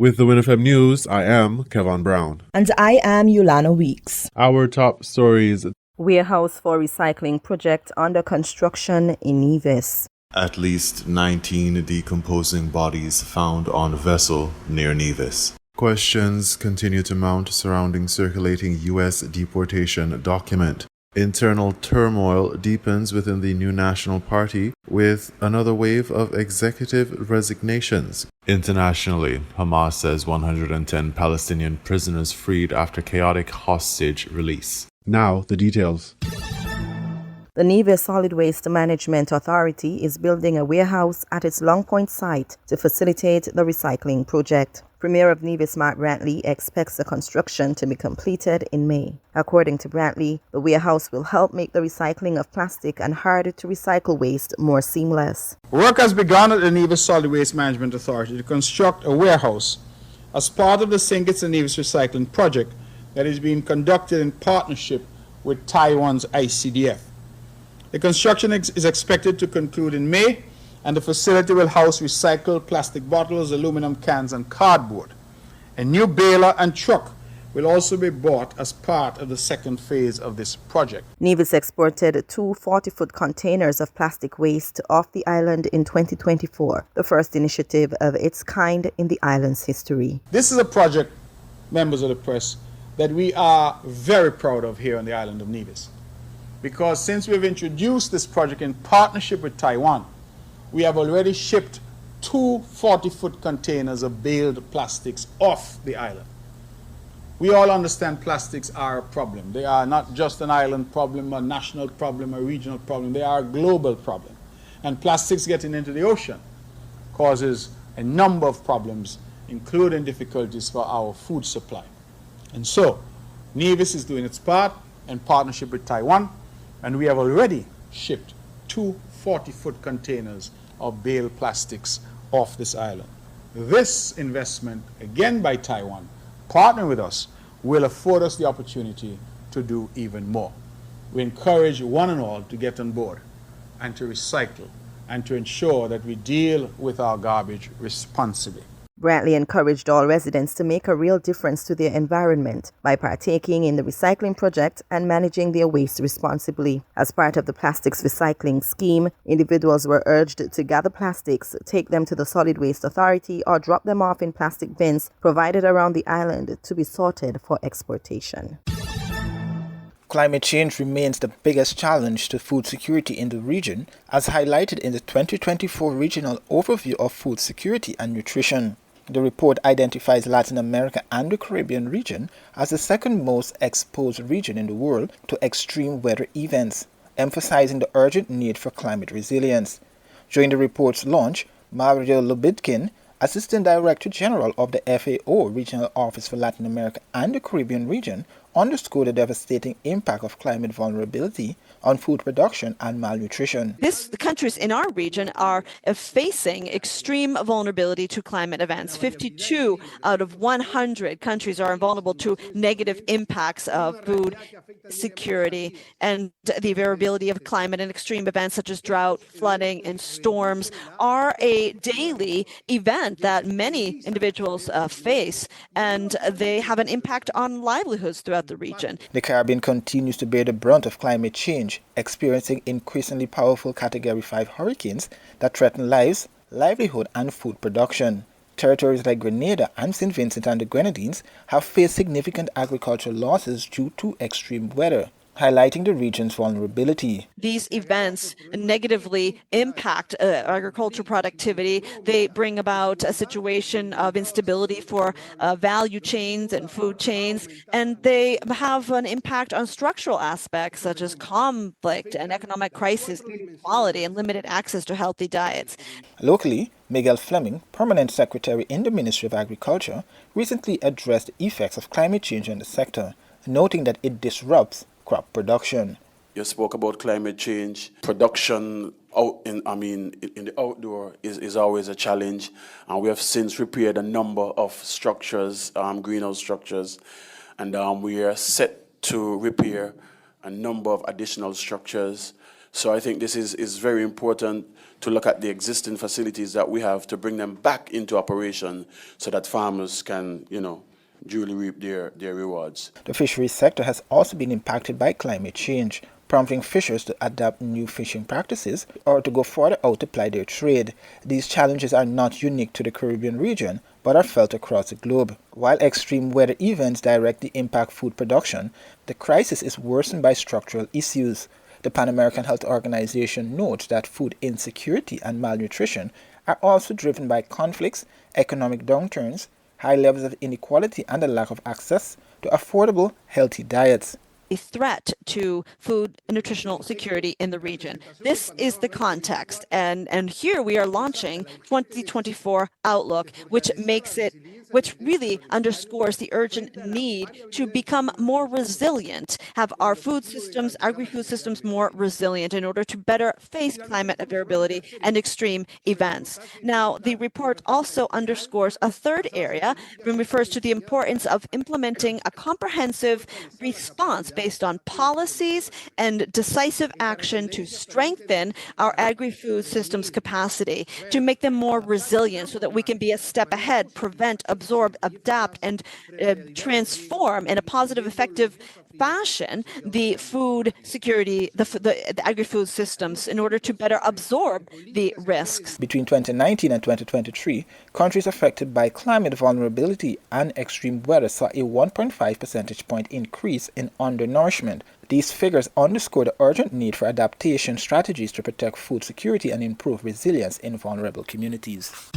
With the WINN FM News, I am Kevin Brown. And I am Yulana Weeks. Our top stories. Warehouse for recycling project under construction in Nevis. At least 19 decomposing bodies found on vessel near Nevis. Questions continue to mount surrounding circulating U.S. deportation document. Internal turmoil deepens within the new National Party with another wave of executive resignations. Internationally, Hamas says 110 Palestinian prisoners freed after chaotic hostage release. Now, the details. The Nevis Solid Waste Management Authority is building a warehouse at its Long Point site to facilitate the recycling project. Premier of Nevis, Mark Brantley, expects the construction to be completed in May. According to Brantley, the warehouse will help make the recycling of plastic and harder-to-recycle waste more seamless. Work has begun at the Nevis Solid Waste Management Authority to construct a warehouse as part of the St. Kitts and Nevis recycling project that is being conducted in partnership with Taiwan's ICDF. The construction is expected to conclude in May, and the facility will house recycled plastic bottles, aluminum cans, and cardboard. A new baler and truck will also be bought as part of the second phase of this project. Nevis exported 2 40-foot containers of plastic waste off the island in 2024, the first initiative of its kind in the island's history. This is a project, members of the press, that we are very proud of here on the island of Nevis. Because since we've introduced this project in partnership with Taiwan, we have already shipped 2 40-foot containers of baled plastics off the island. We all understand plastics are a problem. They are not just an island problem, a national problem, a regional problem. They are a global problem. And plastics getting into the ocean causes a number of problems, including difficulties for our food supply. And so, Nevis is doing its part in partnership with Taiwan, and we have already shipped 2 40-foot containers of baled plastics off this island. This investment, again by Taiwan, partnering with us, will afford us the opportunity to do even more. We encourage one and all to get on board and to recycle and to ensure that we deal with our garbage responsibly. Brantley encouraged all residents to make a real difference to their environment by partaking in the recycling project and managing their waste responsibly. As part of the plastics recycling scheme, individuals were urged to gather plastics, take them to the Solid Waste Authority, or drop them off in plastic bins provided around the island to be sorted for exportation. Climate change remains the biggest challenge to food security in the region, as highlighted in the 2024 Regional Overview of Food Security and Nutrition. The report identifies Latin America and the Caribbean region as the second most exposed region in the world to extreme weather events, emphasizing the urgent need for climate resilience. During the report's launch, Mario Lubitkin, Assistant Director General of the FAO Regional Office for Latin America and the Caribbean region, underscored the devastating impact of climate vulnerability on food production and malnutrition. The countries in our region are facing extreme vulnerability to climate events. 52 out of 100 countries are vulnerable to negative impacts of food security, and the variability of climate and extreme events such as drought, flooding, and storms are a daily event that many individuals face, and they have an impact on livelihoods throughout the region. The Caribbean continues to bear the brunt of climate change, experiencing increasingly powerful Category 5 hurricanes that threaten lives, livelihood, and food production. Territories like Grenada and St. Vincent and the Grenadines have faced significant agricultural losses due to extreme weather, highlighting the region's vulnerability. These events negatively impact agricultural productivity. They bring about a situation of instability for value chains and food chains, and they have an impact on structural aspects such as conflict and economic crisis, inequality, and limited access to healthy diets. Locally, Miguel Fleming, Permanent Secretary in the Ministry of Agriculture, recently addressed the effects of climate change on the sector, noting that it disrupts crop production. You spoke about climate change. Production in the outdoor is always a challenge, and we have since repaired a number of structures, greenhouse structures, and we are set to repair a number of additional structures So I think this is very important to look at the existing facilities that we have to bring them back into operation so that farmers can, duly reap their rewards. The fisheries sector has also been impacted by climate change, prompting fishers to adapt new fishing practices or to go further out to ply their trade. These challenges are not unique to the Caribbean region, but are felt across the globe. While extreme weather events directly impact food production, the crisis is worsened by structural issues. The Pan American Health Organization notes that food insecurity and malnutrition are also driven by conflicts, economic downturns, high levels of inequality, and a lack of access to affordable, healthy diets. A threat to food and nutritional security in the region. This is the context, and here we are launching 2024 Outlook, which really underscores the urgent need to become more resilient, have our food systems, agri-food systems more resilient in order to better face climate variability and extreme events. Now, the report also underscores a third area and refers to the importance of implementing a comprehensive response based on policies and decisive action to strengthen our agri-food systems capacity, to make them more resilient so that we can be a step ahead, prevent, absorb, adapt, and transform in a positive, effective fashion the food security, the agri-food systems in order to better absorb the risks. Between 2019 and 2023, countries affected by climate vulnerability and extreme weather saw a 1.5 percentage point increase in undernourishment. These figures underscore the urgent need for adaptation strategies to protect food security and improve resilience in vulnerable communities.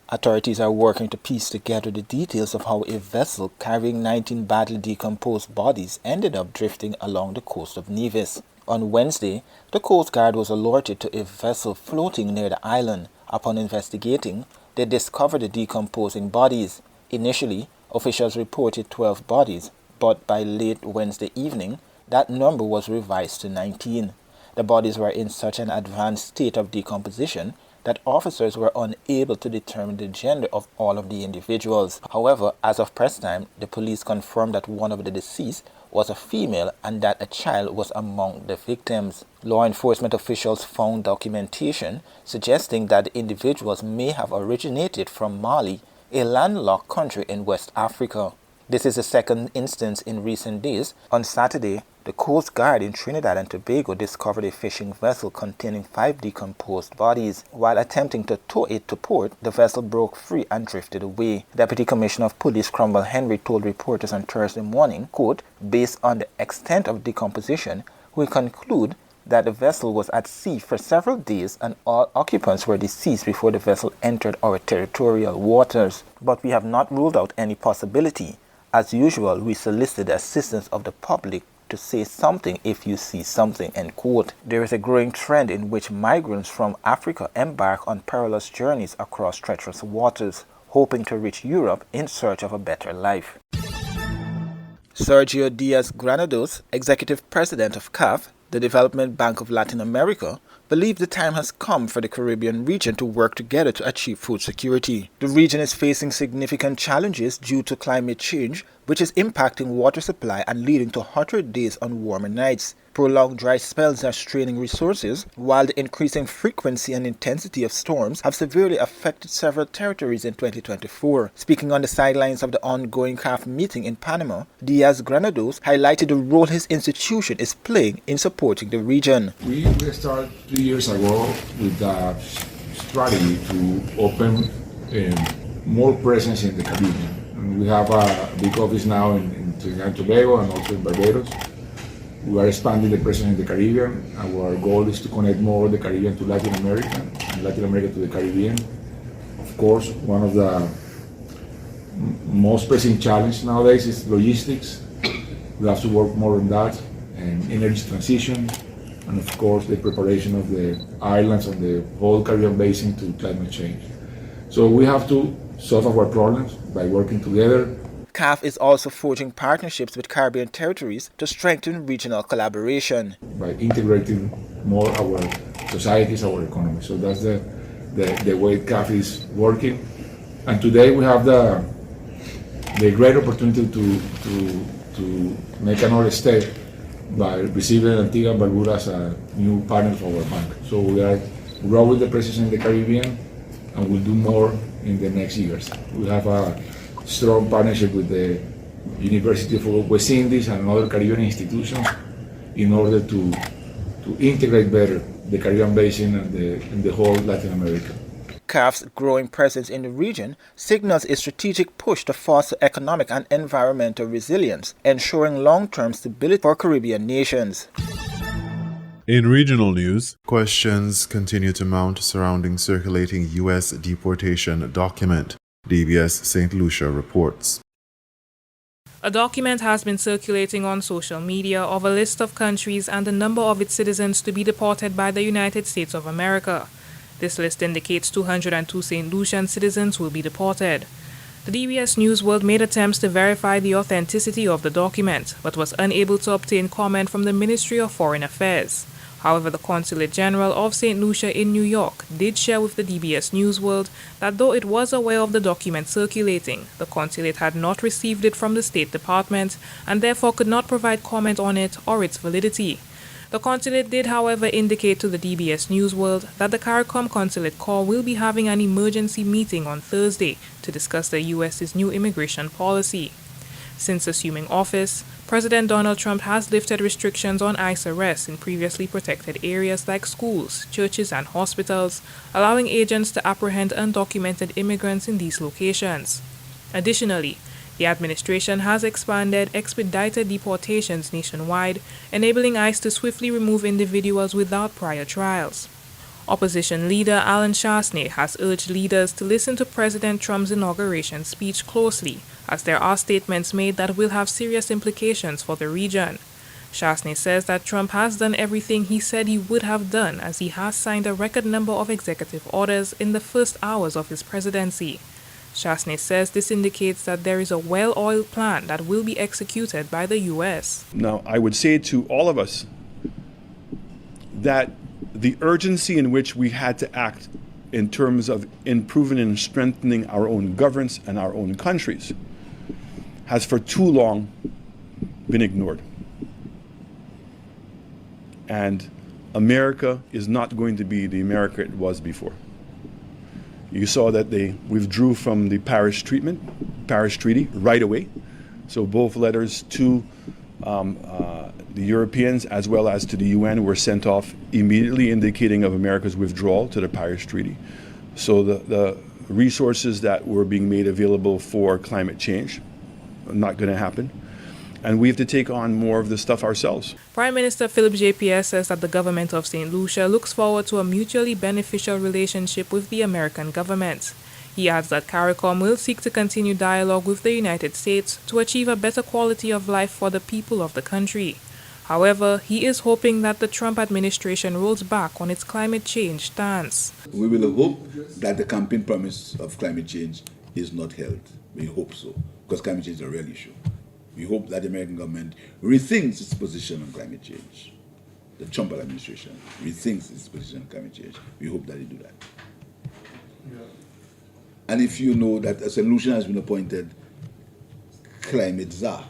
Authorities are working to piece together the details of how a vessel carrying 19 badly decomposed bodies ended up drifting along the coast of Nevis. On Wednesday, the Coast Guard was alerted to a vessel floating near the island. Upon investigating, they discovered the decomposing bodies. Initially, officials reported 12 bodies, but by late Wednesday evening, that number was revised to 19. The bodies were in such an advanced state of decomposition that officers were unable to determine the gender of all of the individuals. However, as of press time, the police confirmed that one of the deceased was a female and that a child was among the victims. Law enforcement officials found documentation suggesting that the individuals may have originated from Mali, a landlocked country in West Africa. This is the second instance in recent days. On Saturday, the Coast Guard in Trinidad and Tobago discovered a fishing vessel containing 5 decomposed bodies. While attempting to tow it to port, the vessel broke free and drifted away. Deputy Commissioner of Police Cromwell Henry told reporters on Thursday morning, quote, "Based on the extent of decomposition, we conclude that the vessel was at sea for several days and all occupants were deceased before the vessel entered our territorial waters. But we have not ruled out any possibility. As usual, we solicit the assistance of the public to say something if you see something," end quote. There is a growing trend in which migrants from Africa embark on perilous journeys across treacherous waters, hoping to reach Europe in search of a better life. Sergio Diaz Granados, executive president of CAF, the Development Bank of Latin America, believes the time has come for the Caribbean region to work together to achieve food security. The region is facing significant challenges due to climate change, which is impacting water supply and leading to hotter days on warmer nights. Prolonged dry spells are straining resources, while the increasing frequency and intensity of storms have severely affected several territories in 2024. Speaking on the sidelines of the ongoing CAF meeting in Panama, Diaz Granados highlighted the role his institution is playing in supporting the region. We started 3 years ago with a strategy to open more presence in the Caribbean. And we have a big office now in Trinidad and Tobago and also in Barbados. We are expanding the presence in the Caribbean. Our goal is to connect more the Caribbean to Latin America and Latin America to the Caribbean. Of course, one of the most pressing challenges nowadays is logistics. We have to work more on that, and energy transition, and of course the preparation of the islands and the whole Caribbean basin to climate change. So we have to solve our problems by working together. CAF is also forging partnerships with Caribbean territories to strengthen regional collaboration. By integrating more our societies, our economy. So that's the way CAF is working. And today we have the great opportunity to make another step by receiving Antigua and Barbuda as a new partner for our bank. So we are growing the presence in the Caribbean, and we'll do more in the next years. We have a strong partnership with the University of West Indies and other Caribbean institutions in order to integrate better the Caribbean basin and the whole Latin America. CAF's growing presence in the region signals a strategic push to foster economic and environmental resilience, ensuring long-term stability for Caribbean nations. In regional news, Questions continue to mount surrounding circulating U.S. deportation document, DBS St. Lucia reports. A document has been circulating on social media of a list of countries and the number of its citizens to be deported by the United States of America. This list indicates 202 St. Lucian citizens will be deported. The DBS News World made attempts to verify the authenticity of the document, but was unable to obtain comment from the Ministry of Foreign Affairs. However, the Consulate General of St. Lucia in New York did share with the DBS News World that though it was aware of the document circulating, the consulate had not received it from the State Department and therefore could not provide comment on it or its validity. The consulate did, however, indicate to the DBS News World that the CARICOM Consulate Corps will be having an emergency meeting on Thursday to discuss the U.S.'s new immigration policy. Since assuming office, President Donald Trump has lifted restrictions on ICE arrests in previously protected areas like schools, churches, and hospitals, allowing agents to apprehend undocumented immigrants in these locations. Additionally, the administration has expanded expedited deportations nationwide, enabling ICE to swiftly remove individuals without prior trials. Opposition leader Alan Shastney has urged leaders to listen to President Trump's inauguration speech closely, as there are statements made that will have serious implications for the region. Shastney says that Trump has done everything he said he would have done, as he has signed a record number of executive orders in the first hours of his presidency. Shastney says this indicates that there is a well-oiled plan that will be executed by the U.S. Now, I would say to all of us that the urgency in which we had to act in terms of improving and strengthening our own governance and our own countries has for too long been ignored. And America is not going to be the America it was before. You saw that they withdrew from the Paris Treaty right away. So both letters to the Europeans as well as to the UN were sent off immediately, indicating of America's withdrawal to the Paris Treaty. So the resources that were being made available for climate change are not going to happen. And we have to take on more of this stuff ourselves. Prime Minister Philip J. Pierce says that the government of St. Lucia looks forward to a mutually beneficial relationship with the American government. He adds that CARICOM will seek to continue dialogue with the United States to achieve a better quality of life for the people of the country. However, he is hoping that the Trump administration rolls back on its climate change stance. We will hope that the campaign promise of climate change is not held. We hope so, because climate change is a real issue. We hope that the American government rethinks its position on climate change. The Trump administration rethinks its position on climate change. We hope that they do that. Yeah. And if you know that a solution has been appointed climate czar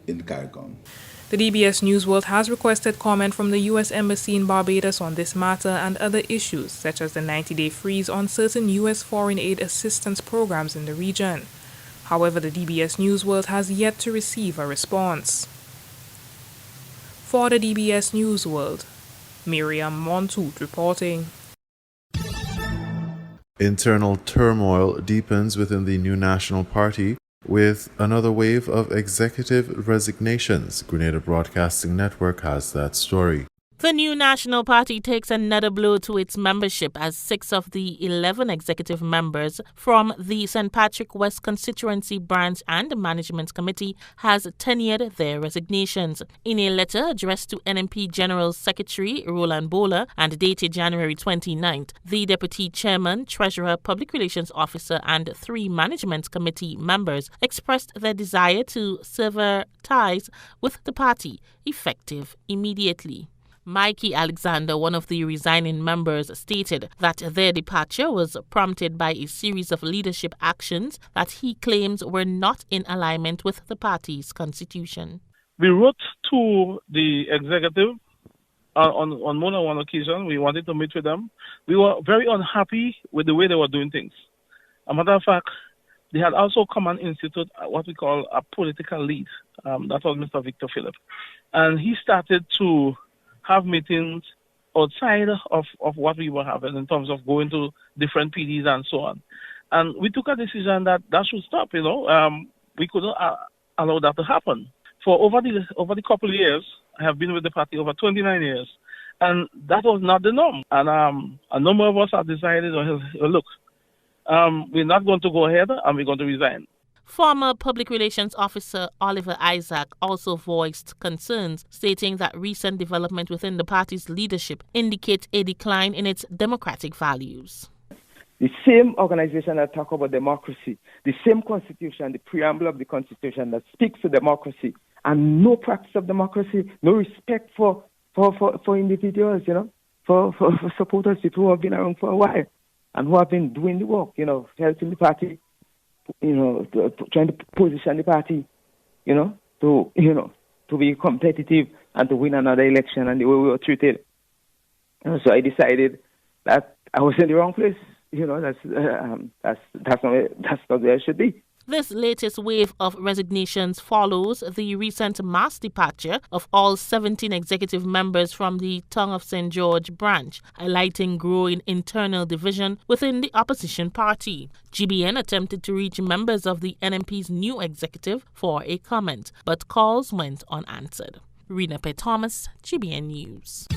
in CARICOM. The DBS News World has requested comment from the U.S. Embassy in Barbados on this matter and other issues, such as the 90-day freeze on certain U.S. foreign aid assistance programs in the region. However, the DBS News World has yet to receive a response. For the DBS News World, Miriam Montoot reporting. Internal turmoil deepens within the New National Party with another wave of executive resignations. Grenada Broadcasting Network has that story. The New National Party takes another blow to its membership as 6 of the 11 executive members from the St. Patrick West Constituency Branch and Management Committee has tendered their resignations. In a letter addressed to NMP General Secretary Roland Bowler and dated January 29th, the Deputy Chairman, Treasurer, Public Relations Officer and 3 Management Committee members expressed their desire to sever ties with the party, effective immediately. Mikey Alexander, one of the resigning members, stated that their departure was prompted by a series of leadership actions that he claims were not in alignment with the party's constitution. We wrote to the executive on more than one occasion. We wanted to meet with them. We were very unhappy with the way they were doing things. As a matter of fact, they had also come and institute what we call a political lead. That was Mr. Victor Phillip. And he started to have meetings outside of what we were having in terms of going to different PDs and so on. And we took a decision that should stop, We couldn't allow that to happen. For over the couple of years, I have been with the party over 29 years, and that was not the norm. And a number of us have decided, look, we're not going to go ahead and we're going to resign. Former Public Relations Officer Oliver Isaac also voiced concerns, stating that recent development within the party's leadership indicates a decline in its democratic values. The same organization that talk about democracy, the same constitution, the preamble of the constitution that speaks to democracy, and no practice of democracy, no respect for individuals, for supporters, people who have been around for a while and who have been doing the work, helping the party, trying to position the party, to be competitive and to win another election, and the way we were treated. So I decided that I was in the wrong place. That's not where I should be. This latest wave of resignations follows the recent mass departure of all 17 executive members from the Tongue of St. George branch, highlighting growing internal division within the opposition party. GBN attempted to reach members of the NMP's new executive for a comment, but calls went unanswered. Rena P. Thomas, GBN News.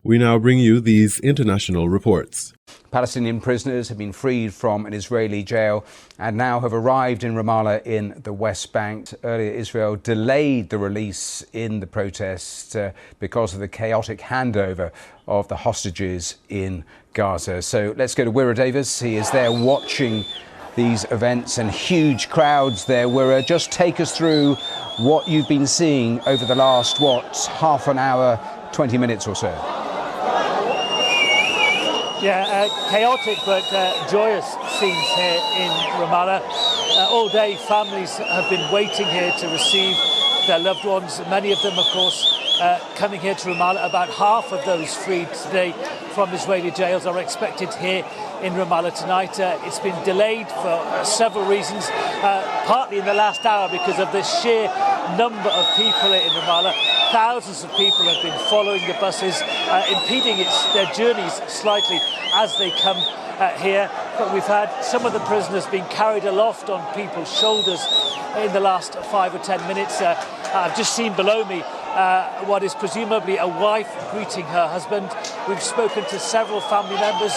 We now bring you these international reports. Palestinian prisoners have been freed from an Israeli jail and now have arrived in Ramallah in the West Bank. Earlier, Israel delayed the release in the protest because of the chaotic handover of the hostages in Gaza. So let's go to Wirra Davis. He is there watching these events and huge crowds there. Wirra, just take us through what you've been seeing over the last, half an hour, 20 minutes or so. Yeah, chaotic but joyous scenes here in Ramallah. All day families have been waiting here to receive their loved ones. Many of them, of course, coming here to Ramallah. About half of those freed today from Israeli jails are expected here in Ramallah tonight. It's been delayed for several reasons, partly in the last hour because of the sheer number of people in Ramallah. Thousands of people have been following the buses, impeding their journeys slightly as they come here. But we've had some of the prisoners being carried aloft on people's shoulders in the last 5 or 10 minutes. I've just seen below me what is presumably a wife greeting her husband. We've spoken to several family members.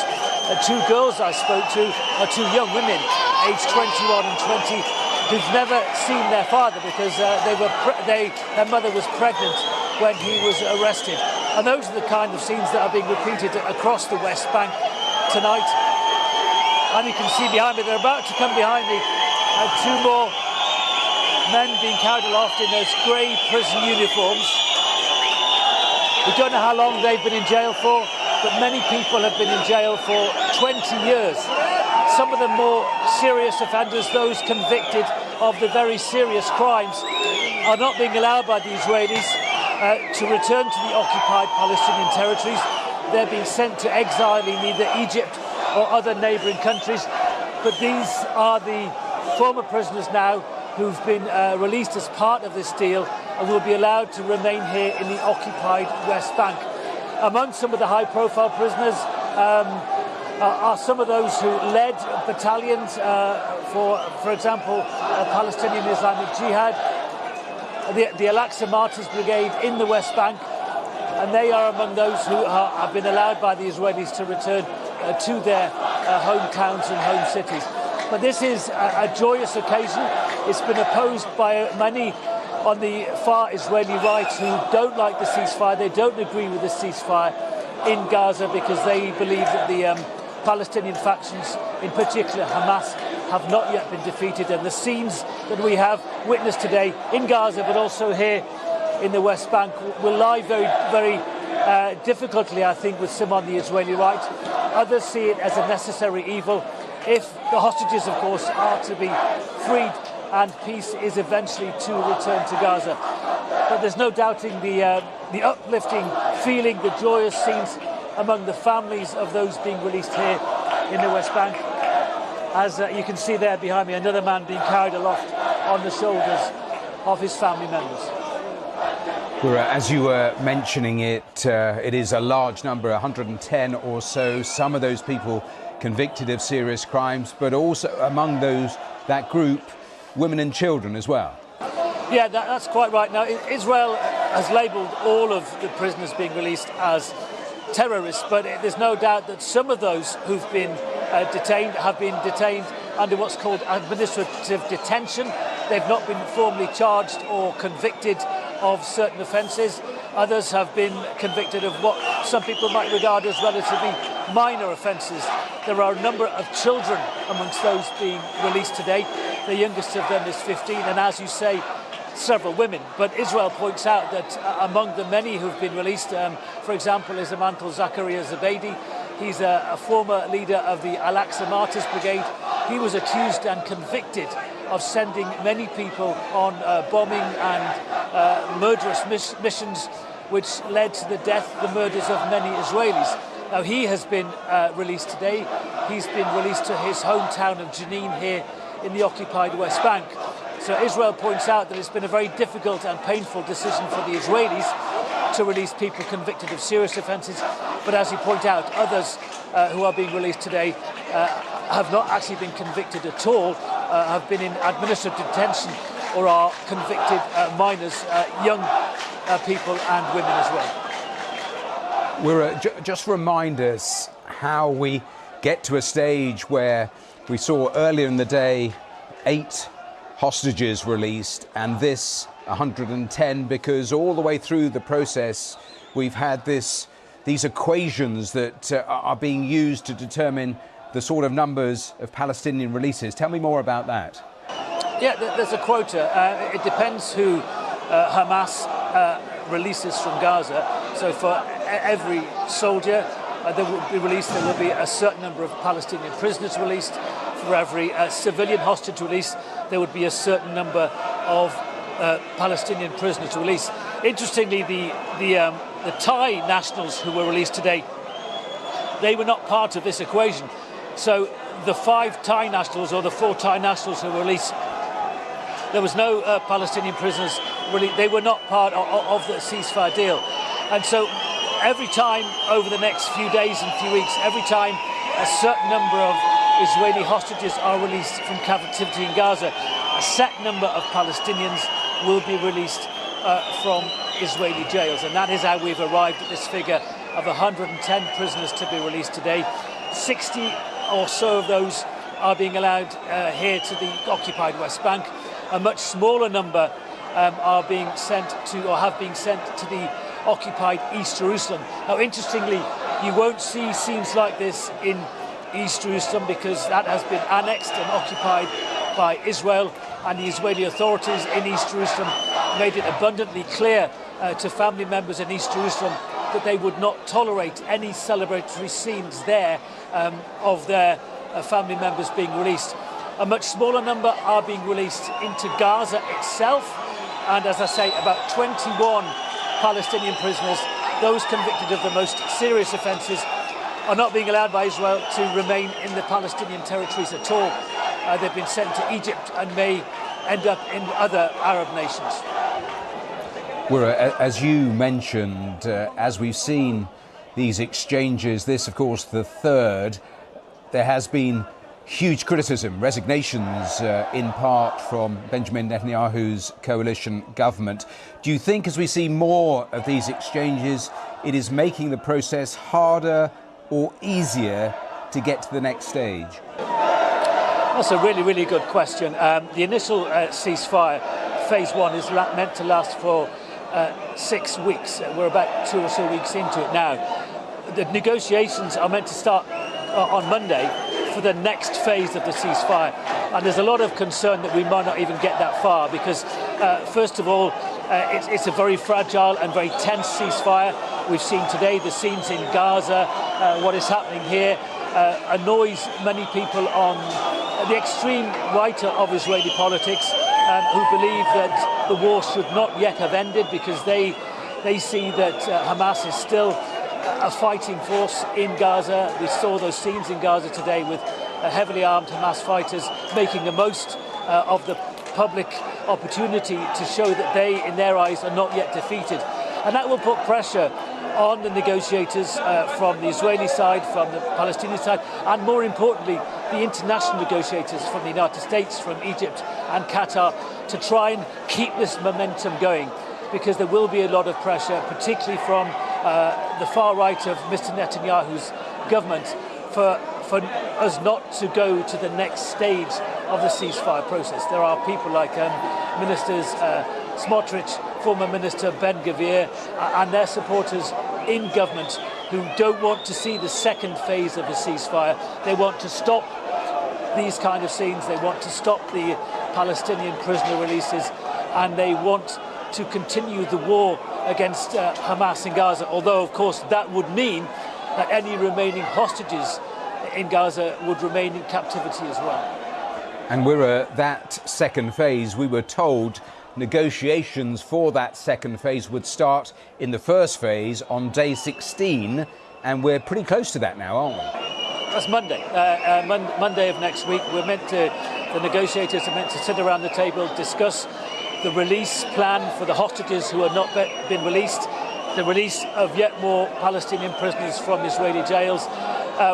Two girls I spoke to are two young women, aged 21 and 20, who've never seen their father because their mother was pregnant when he was arrested. And those are the kind of scenes that are being repeated across the West Bank tonight. And you can see behind me, they're about to come behind me, two more men being carried aloft in those grey prison uniforms. We don't know how long they've been in jail for, but many people have been in jail for 20 years. Some of the more serious offenders, those convicted of the very serious crimes, are not being allowed by the Israelis to return to the occupied Palestinian territories. They're being sent to exile in either Egypt or other neighbouring countries. But these are the former prisoners now who've been released as part of this deal and will be allowed to remain here in the occupied West Bank. Among some of the high-profile prisoners are some of those who led battalions, for example, Palestinian Islamic Jihad, the Al-Aqsa Martyrs Brigade in the West Bank, and they are among those who have been allowed by the Israelis to return to their hometowns and home cities. But this is a joyous occasion. It's been opposed by many on the far Israeli right who don't like the ceasefire. They don't agree with the ceasefire in Gaza because they believe that the Palestinian factions, in particular Hamas, have not yet been defeated. And the scenes that we have witnessed today in Gaza, but also here in the West Bank, will lie very, very difficultly, I think, with some on the Israeli right. Others see it as a necessary evil. If the hostages, of course, are to be freed and peace is eventually to return to Gaza. But there's no doubting the uplifting feeling, the joyous scenes among the families of those being released here in the West Bank. As you can see there behind me, another man being carried aloft on the shoulders of his family members. As you were mentioning it, it is a large number, 110 or so. Some of those people convicted of serious crimes, but also among that group, women and children as well. Yeah, that's quite right. Now, Israel has labelled all of the prisoners being released as terrorists, but there's no doubt that some of those who've been detained have been detained under what's called administrative detention. They've not been formally charged or convicted of certain offences. Others have been convicted of what some people might regard as relatively minor offences. There are a number of children amongst those being released today. The youngest of them is 15, and as you say, several women. But Israel points out that among the many who've been released, for example, is a man called Zakaria Zabedi. He's a former leader of the Al-Aqsa Martyrs Brigade. He was accused and convicted of sending many people on bombing and murderous missions, which led to the death, the murders of many Israelis. Now, he has been released today. He's been released to his hometown of Jenin here in the occupied West Bank. So Israel points out that it's been a very difficult and painful decision for the Israelis to release people convicted of serious offences. But as you point out, others who are being released today have not actually been convicted at all, have been in administrative detention or are convicted minors, young people and women as well. Just remind us how we get to a stage where we saw earlier in the day 8 hostages released and this 110, because all the way through the process we've had these equations that are being used to determine the sort of numbers of Palestinian releases. Tell me more about that. Yeah, there's a quota. It depends who Hamas releases from Gaza. So for every soldier that will be released, there will be a certain number of Palestinian prisoners released. For every civilian hostage release, there would be a certain number of Palestinian prisoners released. Interestingly, the Thai nationals who were released today, they were not part of this equation. So the 5 Thai nationals or the 4 Thai nationals who were released, there was no Palestinian prisoners released. They were not part of the ceasefire deal. And so every time over the next few days and few weeks, every time a certain number of Israeli hostages are released from captivity in Gaza, a set number of Palestinians will be released from Israeli jails. And that is how we've arrived at this figure of 110 prisoners to be released today. 60 or so of those are being allowed here to the occupied West Bank. A much smaller number are being sent to, or have been sent to, the occupied East Jerusalem. Now, interestingly, you won't see scenes like this in East Jerusalem because that has been annexed and occupied by Israel, and the Israeli authorities in East Jerusalem made it abundantly clear to family members in East Jerusalem that they would not tolerate any celebratory scenes there of their family members being released. A much smaller number are being released into Gaza itself, and as I say, about 21 Palestinian prisoners, those convicted of the most serious offences, are not being allowed by Israel to remain in the Palestinian territories at all. They've been sent to Egypt and may end up in other Arab nations. As you mentioned, as we've seen these exchanges, this of course the third, there has been huge criticism, resignations in part from Benjamin Netanyahu's coalition government. Do you think as we see more of these exchanges, it is making the process harder or easier to get to the next stage? That's a really, really good question. The initial ceasefire, phase 1, is meant to last for 6 weeks. We're about 2 or so weeks into it now. The negotiations are meant to start on Monday for the next phase of the ceasefire. And there's a lot of concern that we might not even get that far because, first of all, it's a very fragile and very tense ceasefire. We've seen today the scenes in Gaza, what is happening here, annoys many people on the extreme right of Israeli politics, who believe that the war should not yet have ended because they see that Hamas is still a fighting force in Gaza. We saw those scenes in Gaza today with heavily armed Hamas fighters making the most of the public opportunity to show that they, in their eyes, are not yet defeated. And that will put pressure on the negotiators from the Israeli side, from the Palestinian side, and more importantly, the international negotiators from the United States, from Egypt and Qatar, to try and keep this momentum going, because there will be a lot of pressure, particularly from the far right of Mr. Netanyahu's government, for us not to go to the next stage of the ceasefire process. There are people like Ministers Smotrich, former Minister Ben-Gvir, and their supporters in government who don't want to see the second phase of the ceasefire. They want to stop these kind of scenes, they want to stop the Palestinian prisoner releases, and they want to continue the war against Hamas in Gaza, although of course that would mean that any remaining hostages in Gaza would remain in captivity as well. And we're at that second phase. We were told negotiations for that second phase would start in the first phase on day 16, and we're pretty close to that now, aren't we? That's Monday. Monday of next week. The negotiators are meant to sit around the table, discuss the release plan for the hostages who have not been released, the release of yet more Palestinian prisoners from Israeli jails.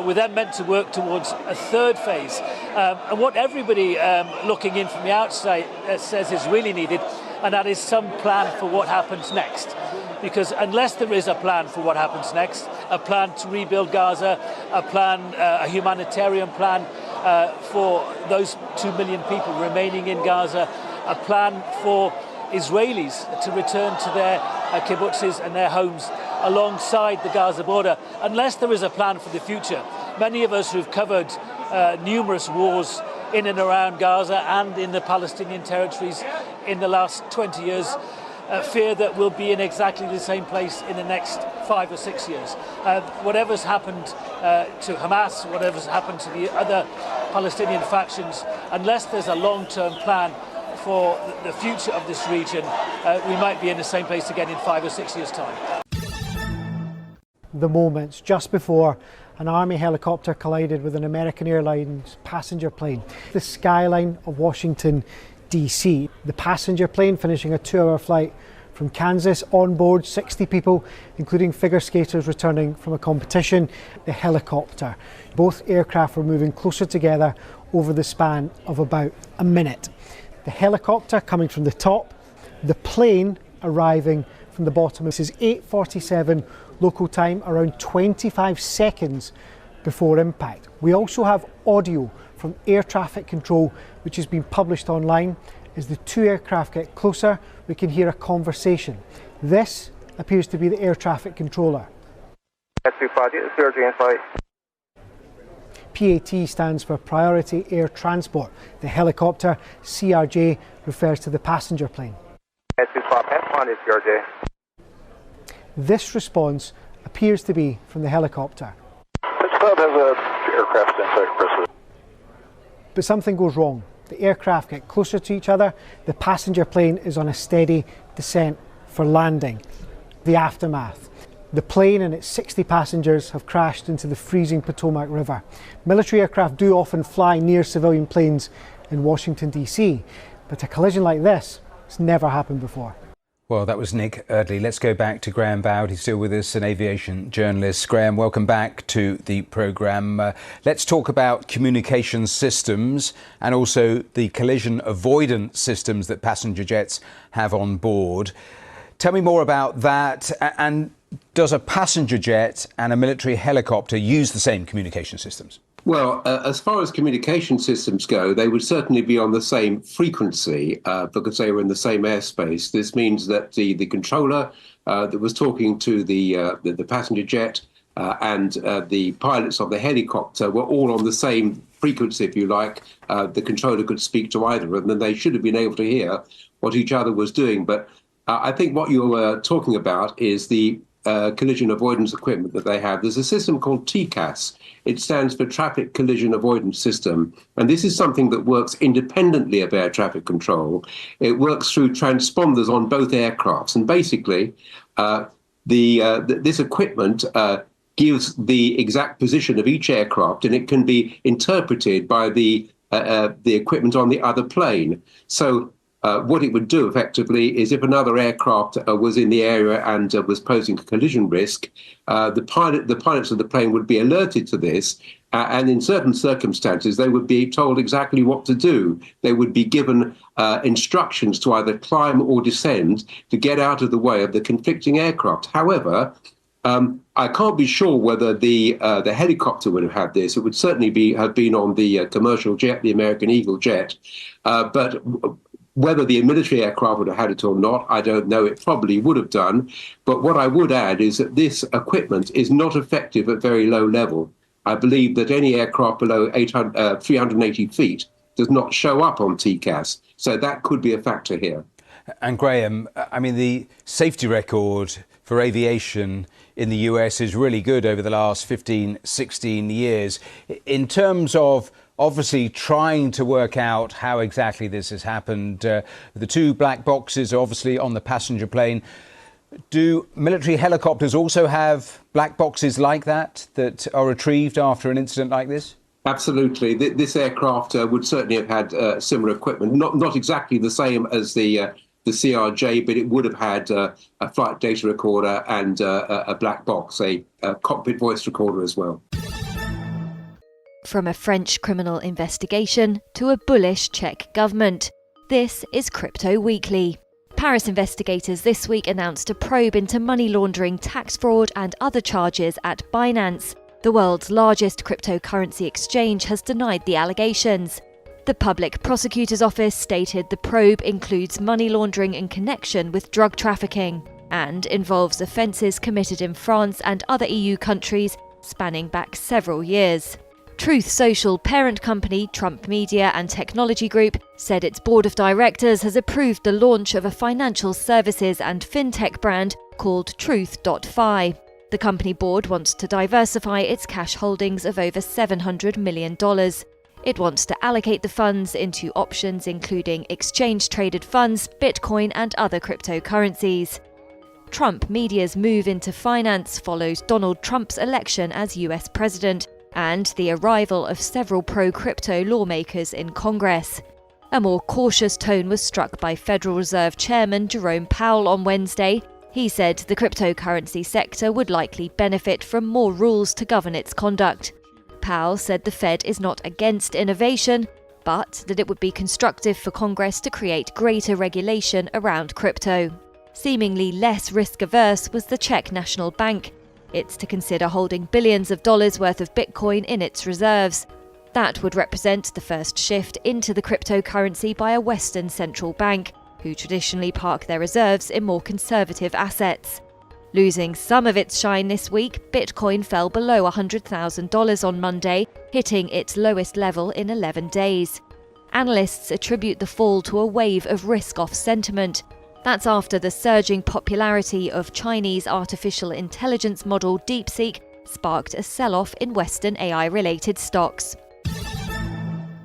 We're then meant to work towards a third phase. And what everybody looking in from the outside says is really needed, and that is some plan for what happens next. Because unless there is a plan for what happens next, a plan to rebuild Gaza, a humanitarian plan for those 2 million people remaining in Gaza, a plan for Israelis to return to their kibbutzes and their homes alongside the Gaza border, unless there is a plan for the future. Many of us who've covered numerous wars in and around Gaza and in the Palestinian territories in the last 20 years fear that we'll be in exactly the same place in the next 5 or 6 years. Whatever's happened to Hamas, whatever's happened to the other Palestinian factions, unless there's a long-term plan for the future of this region, we might be in the same place again in 5 or 6 years' time. The moments just before an Army helicopter collided with an American Airlines passenger plane. The skyline of Washington, D.C. The passenger plane finishing a 2-hour flight from Kansas, on board 60 people, including figure skaters returning from a competition. The helicopter. Both aircraft were moving closer together over the span of about a minute. The helicopter coming from the top, the plane arriving from the bottom. This is 8:47 local time, around 25 seconds before impact. We also have audio from air traffic control, which has been published online. As the two aircraft get closer, we can hear a conversation. This appears to be the air traffic controller. PAT stands for Priority Air Transport. The helicopter, CRJ, refers to the passenger plane. This response appears to be from the helicopter. But something goes wrong. The aircraft get closer to each other. The passenger plane is on a steady descent for landing. The aftermath. The plane and its 60 passengers have crashed into the freezing Potomac River. Military aircraft do often fly near civilian planes in Washington, D.C., but a collision like this has never happened before. Well, that was Nick Eardley. Let's go back to Graham Bowd. He's still with us, an aviation journalist. Graham, welcome back to the programme. Let's talk about communication systems and also the collision avoidance systems that passenger jets have on board. Tell me more about that. And does a passenger jet and a military helicopter use the same communication systems? Well, as far as communication systems go, they would certainly be on the same frequency because they were in the same airspace. This means that the controller that was talking to the passenger jet and the pilots of the helicopter were all on the same frequency, if you like. The controller could speak to either of them, and they should have been able to hear what each other was doing. But I think what you're talking about is the collision avoidance equipment that they have, there's a system called TCAS. It stands for Traffic Collision Avoidance System. And this is something that works independently of air traffic control. It works through transponders on both aircrafts. And basically, this equipment gives the exact position of each aircraft, and it can be interpreted by the equipment on the other plane. So what it would do effectively is if another aircraft was in the area and was posing a collision risk, the pilots of the plane would be alerted to this, and in certain circumstances they would be told exactly what to do. They would be given instructions to either climb or descend to get out of the way of the conflicting aircraft. However, I can't be sure whether the helicopter would have had this. It would certainly have been on the commercial jet, the American Eagle jet, but whether the military aircraft would have had it or not, I don't know. It probably would have done. But what I would add is that this equipment is not effective at very low level. I believe that any aircraft below 380 feet does not show up on TCAS. So that could be a factor here. And Graham, I mean, the safety record for aviation in the US is really good over the last 15, 16 years. In terms of obviously trying to work out how exactly this has happened, the two black boxes are obviously on the passenger plane. Do military helicopters also have black boxes like that are retrieved after an incident like this? Absolutely. This aircraft would certainly have had similar equipment, not exactly the same as the CRJ, but it would have had a flight data recorder and a black box, a cockpit voice recorder as well. From a French criminal investigation to a bullish Czech government, this is Crypto Weekly. Paris investigators this week announced a probe into money laundering, tax fraud and other charges at Binance. The world's largest cryptocurrency exchange has denied the allegations. The Public Prosecutor's Office stated the probe includes money laundering in connection with drug trafficking and involves offences committed in France and other EU countries spanning back several years. Truth Social parent company Trump Media and Technology Group said its board of directors has approved the launch of a financial services and fintech brand called Truth.fi. The company board wants to diversify its cash holdings of over $700 million. It wants to allocate the funds into options including exchange-traded funds, Bitcoin and other cryptocurrencies. Trump Media's move into finance follows Donald Trump's election as US president and the arrival of several pro-crypto lawmakers in Congress. A more cautious tone was struck by Federal Reserve Chairman Jerome Powell on Wednesday. He said the cryptocurrency sector would likely benefit from more rules to govern its conduct. Powell said the Fed is not against innovation, but that it would be constructive for Congress to create greater regulation around crypto. Seemingly less risk-averse was the Czech National Bank. It's to consider holding billions of dollars worth of Bitcoin in its reserves. That would represent the first shift into the cryptocurrency by a Western central bank, who traditionally park their reserves in more conservative assets. Losing some of its shine this week, Bitcoin fell below $100,000 on Monday, hitting its lowest level in 11 days. Analysts attribute the fall to a wave of risk-off sentiment. That's after the surging popularity of Chinese artificial intelligence model DeepSeek sparked a sell-off in Western AI-related stocks.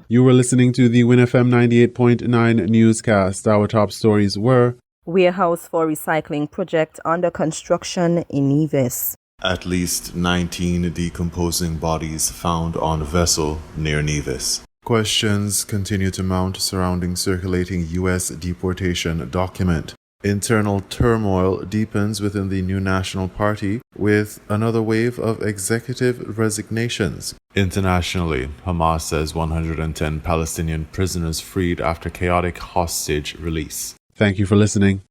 You were listening to the WINN FM 98.9 newscast. Our top stories were: warehouse for recycling project under construction in Nevis. At least 19 decomposing bodies found on vessel near Nevis. Questions continue to mount surrounding circulating U.S. deportation document. Internal turmoil deepens within the new National Party with another wave of executive resignations. Internationally, Hamas says 110 Palestinian prisoners freed after chaotic hostage release. Thank you for listening.